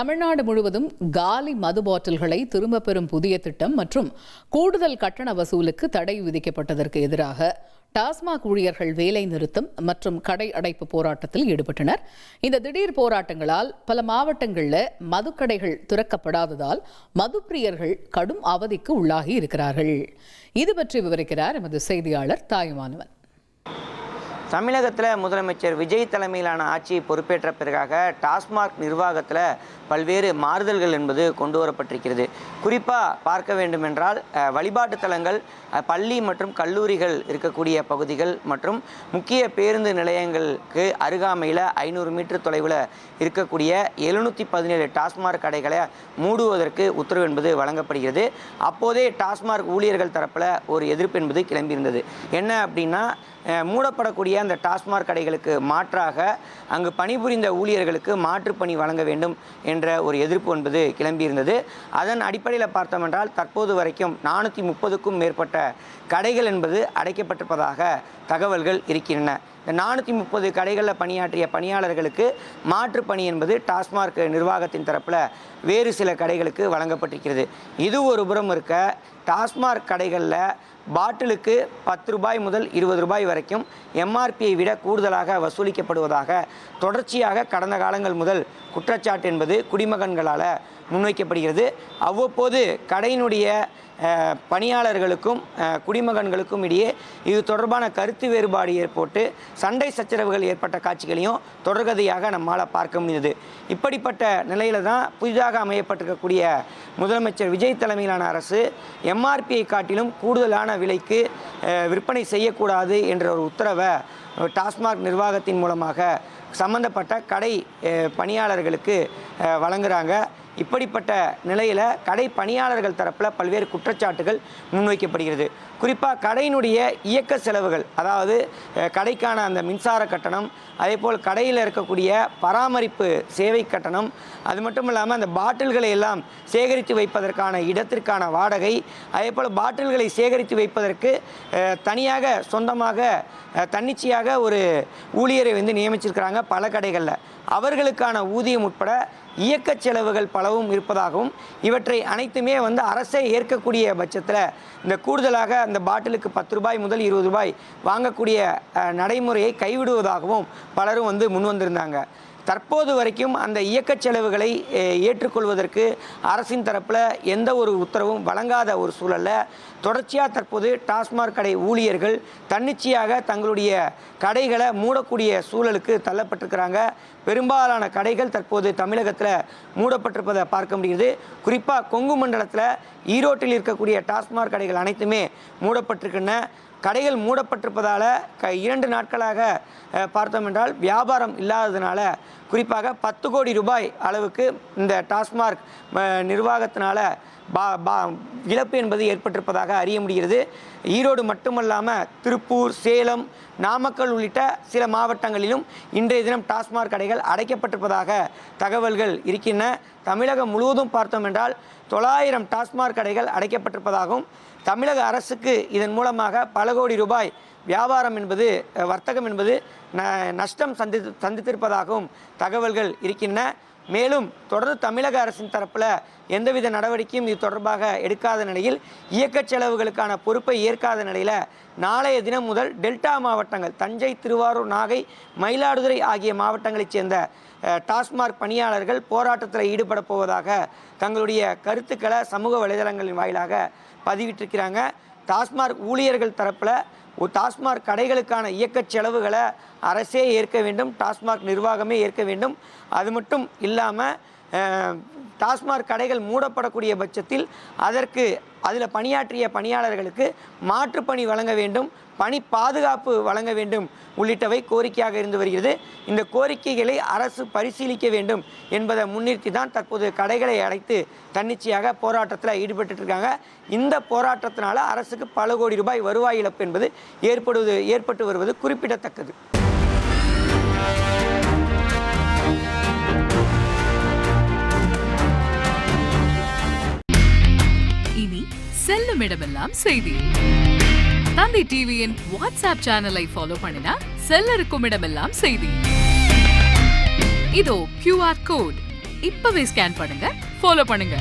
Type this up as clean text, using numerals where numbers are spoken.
தமிழ்நாடு முழுவதும் காலி மது பாட்டில்களை திரும்பப் பெறும் புதிய திட்டம் மற்றும் கூடுதல் கட்டண வசூலுக்கு தடை விதிக்கப்பட்டதற்கு எதிராக டாஸ்மாக் ஊழியர்கள் வேலை நிறுத்தம் மற்றும் கடை அடைப்பு போராட்டத்தில் ஈடுபட்டனர். இந்த திடீர் போராட்டங்களால் பல மாவட்டங்களில் மதுக்கடைகள் திறக்கப்படாததால் மதுப்பிரியர்கள் கடும் அவதிக்கு உள்ளாகி இருக்கிறார்கள். இது பற்றி விவரிக்கிறார் எமது செய்தியாளர் தாயுமானவன். தமிழகத்தில் முதலமைச்சர் விஜய் தலைமையிலான ஆட்சியை பொறுப்பேற்ற பிறகாக டாஸ்மாக் நிர்வாகத்தில் பல்வேறு மாறுதல்கள் என்பது கொண்டு வரப்பட்டிருக்கிறது. குறிப்பாக பார்க்க வேண்டுமென்றால் வழிபாட்டு தலங்கள், பள்ளி மற்றும் கல்லூரிகள் இருக்கக்கூடிய பகுதிகள் மற்றும் முக்கிய பேருந்து நிலையங்களுக்கு அருகாமையில் 500 மீட்டர் தொலைவில் இருக்கக்கூடிய 717 டாஸ்மாக் கடைகளை மூடுவதற்கு உத்தரவு என்பது வழங்கப்படுகிறது. அப்போதே டாஸ்மாக் ஊழியர்கள் தரப்பில் ஒரு எதிர்ப்பு என்பது கிளம்பியிருந்தது. என்ன அப்படின்னா, மூடப்படக்கூடிய அந்த டாஸ்மாக் கடைகளுக்கு மாற்றாக அங்கு பணிபுரிந்த ஊழியர்களுக்கு மாற்றுப்பணி வழங்க வேண்டும் என்ற ஒரு எதிர்ப்பு என்பது கிளம்பியிருந்தது. அதன் அடிப்படையில் பார்த்தோம் என்றால் தற்போது வரைக்கும் 430க்கும் மேற்பட்ட கடைகள் என்பது அடைக்கப்பட்டிருப்பதாக தகவல்கள் இருக்கின்றன. இந்த 430 கடைகளில் பணியாற்றிய பணியாளர்களுக்கு மாற்றுப்பணி என்பது டாஸ்மாக் நிர்வாகத்தின் தரப்பில் வேறு சில கடைகளுக்கு வழங்கப்பட்டிருக்கிறது. இது ஒரு புறம் இருக்க, டாஸ்மாக் கடைகளில் பாட்டிலுக்கு 10 ரூபாய் முதல் 20 ரூபாய் வரைக்கும் எம்ஆர்பியை விட கூடுதலாக வசூலிக்கப்படுவதாக தொடர்ச்சியாக கடந்த காலங்கள் முதல் குற்றச்சாட்டு என்பது குடிமகன்களால் முன்வைக்கப்படுகிறது. அவ்வப்போது கடையினுடைய பணியாளர்களுக்கும் குடிமகன்களுக்கும் இடையே இது தொடர்பான கருத்து வேறுபாடு ஏற்பட்டு சண்டை சச்சரவுகள் ஏற்பட்ட காட்சிகளையும் தொடர்கதையாக நம்மால் பார்க்க முடியுது. இப்படிப்பட்ட நிலையில தான் புதிதாக அமையப்பட்டிருக்கக்கூடிய முதலமைச்சர் விஜய் தலைமையிலான அரசு எம்ஆர்பியை காட்டிலும் கூடுதலான விலைக்கு விற்பனை செய்யக்கூடாது என்ற ஒரு உத்தரவை டாஸ்மாக் நிர்வாகத்தின் மூலமாக சம்பந்தப்பட்ட கடை பணியாளர்களுக்கு வழங்குகிறாங்க. இப்படிப்பட்ட நிலையில் கடை பணியாளர்கள் தரப்பில் பல்வேறு குற்றச்சாட்டுகள் முன்வைக்கப்படுகிறது. குறிப்பாக கடையினுடைய இயக்க செலவுகள், அதாவது கடைக்கான அந்த மின்சார கட்டணம், அதேபோல் கடையில் இருக்கக்கூடிய பராமரிப்பு சேவை கட்டணம், அது மட்டும் இல்லாமல் அந்த பாட்டில்களை எல்லாம் சேகரித்து வைப்பதற்கான இடத்திற்கான வாடகை, அதேபோல் பாட்டில்களை சேகரித்து வைப்பதற்கு தனியாக சொந்தமாக தன்னிச்சையாக ஒரு ஊழியரை நியமிச்சிருக்கிறாங்க பல கடைகளில். அவர்களுக்கான ஊதியம் உட்பட இயக்க செலவுகள் பலவும் இருப்பதாகவும், இவற்றை அனைத்துமே அரசே ஏற்கக்கூடிய பட்சத்தில் இந்த கூடுதலாக அந்த பாட்டிலுக்கு 10 ரூபாய் முதல் 20 ரூபாய் வாங்கக்கூடிய நடைமுறையை கைவிடுவதாகவும் பலரும் முன் வந்திருந்தாங்க. தற்போது வரைக்கும் அந்த இயக்க செலவுகளை ஏற்றுக்கொள்வதற்கு அரசின் தரப்பில் எந்த ஒரு உத்தரவும் வழங்காத ஒரு சூழலில் தொடர்ச்சியாக தற்போது டாஸ்மாக் கடை ஊழியர்கள் தன்னிச்சையாக தங்களுடைய கடைகளை மூடக்கூடிய சூழலுக்கு தள்ளப்பட்டிருக்கிறாங்க. பெரும்பாலான கடைகள் தற்போது தமிழகத்தில் மூடப்பட்டிருப்பதை பார்க்க முடியுது. குறிப்பாக கொங்கு மண்டலத்தில் ஈரோட்டில் இருக்கக்கூடிய டாஸ்மாக் கடைகள் அனைத்துமே மூடப்பட்டிருக்கின்றன. கடைகள் மூடப்பட்டிருப்பதால் 2 நாட்களாக பார்த்தோம் என்றால் வியாபாரம் இல்லாததுனால குறிப்பாக 10 கோடி ரூபாய் அளவுக்கு இந்த டாஸ்மாக் நிர்வாகத்தினால இழப்பு என்பது ஏற்பட்டிருப்பதாக அறிய முடிகிறது. ஈரோடு மட்டுமல்லாமல் திருப்பூர், சேலம், நாமக்கல் உள்ளிட்ட சில மாவட்டங்களிலும் இன்றைய தினம் டாஸ்மாக் கடைகள் அடைக்கப்பட்டிருப்பதாக தகவல்கள் இருக்கின்றன. தமிழகம் முழுவதும் பார்த்தோம் என்றால் 900 டாஸ்மாக் கடைகள் அடைக்கப்பட்டிருப்பதாகவும், தமிழக அரசுக்கு இதன் மூலமாக பல கோடி ரூபாய் வியாபாரம் என்பது, வர்த்தகம் என்பது நஷ்டம் சந்தித்திருப்பதாகவும் தகவல்கள் இருக்கின்றன. மேலும் தொடர்ந்து தமிழக அரசின் தரப்பில் எந்தவித நடவடிக்கையும் இது தொடர்பாக எடுக்காத நிலையில், இயக்க செலவுகளுக்கான பொறுப்பை ஏற்காத நிலையில் நாளைய தினம் முதல் டெல்டா மாவட்டங்கள் தஞ்சை, திருவாரூர், நாகை, மயிலாடுதுறை ஆகிய மாவட்டங்களைச் சேர்ந்த டாஸ்மாக் பணியாளர்கள் போராட்டத்தில் ஈடுபட போவதாக தங்களுடைய கருத்துக்களை சமூக வலைதளங்களின் வாயிலாக பதிவிட்டிருக்கிறாங்க. டாஸ்மாக் ஊழியர்கள் தரப்பில் டாஸ்மாக் கடைகளுக்கான இயக்க செலவுகளை அரசே ஏற்க வேண்டும், டாஸ்மாக் நிர்வாகமே ஏற்க வேண்டும். அது மட்டும் இல்லாமல் டாஸ்மாக் கடைகள் மூடப்படக்கூடிய பட்சத்தில் அதில் பணியாற்றிய பணியாளர்களுக்கு மாற்றுப்பணி வழங்க வேண்டும், பணி பாதுகாப்பு வழங்க வேண்டும் உள்ளிட்டவை கோரிக்கையாக இருந்து வருகிறது. இந்த கோரிக்கைகளை அரசு பரிசீலிக்க வேண்டும் என்பதை முன்னிறுத்தி தான் தற்போது கடைகளை அடைத்து தன்னிச்சையாக போராட்டத்தில் ஈடுபட்டு. இந்த போராட்டத்தினால அரசுக்கு பல கோடி ரூபாய் வருவாய் இழப்பு என்பது ஏற்பட்டு வருவது குறிப்பிடத்தக்கது. இனி செல்லும் இடமெல்லாம் செய்தி. தந்தி டிவியின் வாட்ஸ்அப் சேனலை ஃபாலோ பண்ணினா செல்ல இருக்கும் இடமெல்லாம் செய்தி. இதோ QR கோட். இப்பவே ஸ்கேன் பண்ணுங்க, ஃபாலோ பண்ணுங்க.